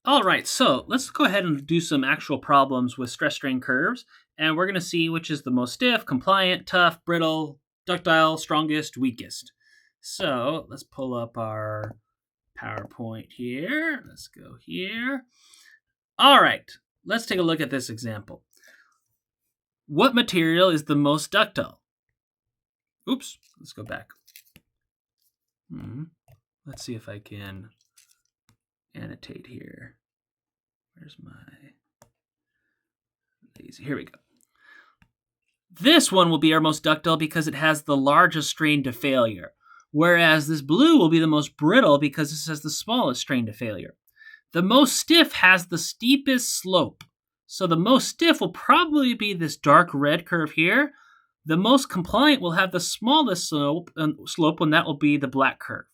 All right, so let's go ahead and do some actual problems with stress strain curves, and we're going to see which is the most stiff, compliant, tough, brittle, ductile, strongest, weakest. So let's pull up our PowerPoint here. Let's go here. All right, let's take a look at this example. What material is the most ductile? Oops, let's go back. Let's see if I can annotate here. Where's my lazy? Here we go. This one will be our most ductile because it has the largest strain to failure, whereas this blue will be the most brittle because this has the smallest strain to failure. The most stiff has the steepest slope, so the most stiff will probably be this dark red curve here. The most compliant will have the smallest slope, and that will be the black curve.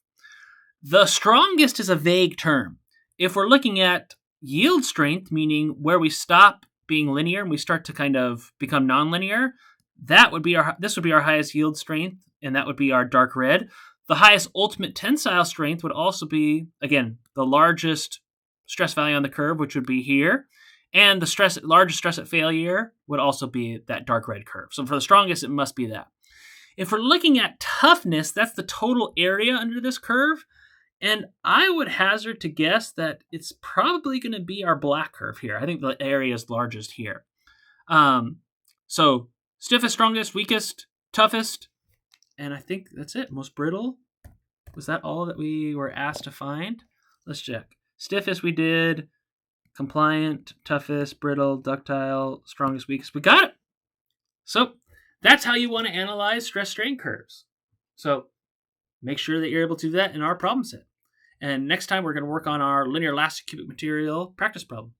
The strongest is a vague term. If we're looking at yield strength, meaning where we stop being linear and we start to kind of become nonlinear, this would be our highest yield strength, and that would be our dark red. The highest ultimate tensile strength would also be, again, the largest stress value on the curve, which would be here. And the largest stress at failure would also be that dark red curve. So for the strongest, it must be that. If we're looking at toughness, that's the total area under this curve. And I would hazard to guess that it's probably going to be our black curve here. I think the area is largest here. So stiffest, strongest, weakest, toughest. And I think that's it. Most brittle. Was that all that we were asked to find? Let's check. Stiffest we did. Compliant, toughest, brittle, ductile, strongest, weakest. We got it. So that's how you want to analyze stress strain curves. So make sure that you're able to do that in our problem set. And next time we're going to work on our linear elastic cubic material practice problem.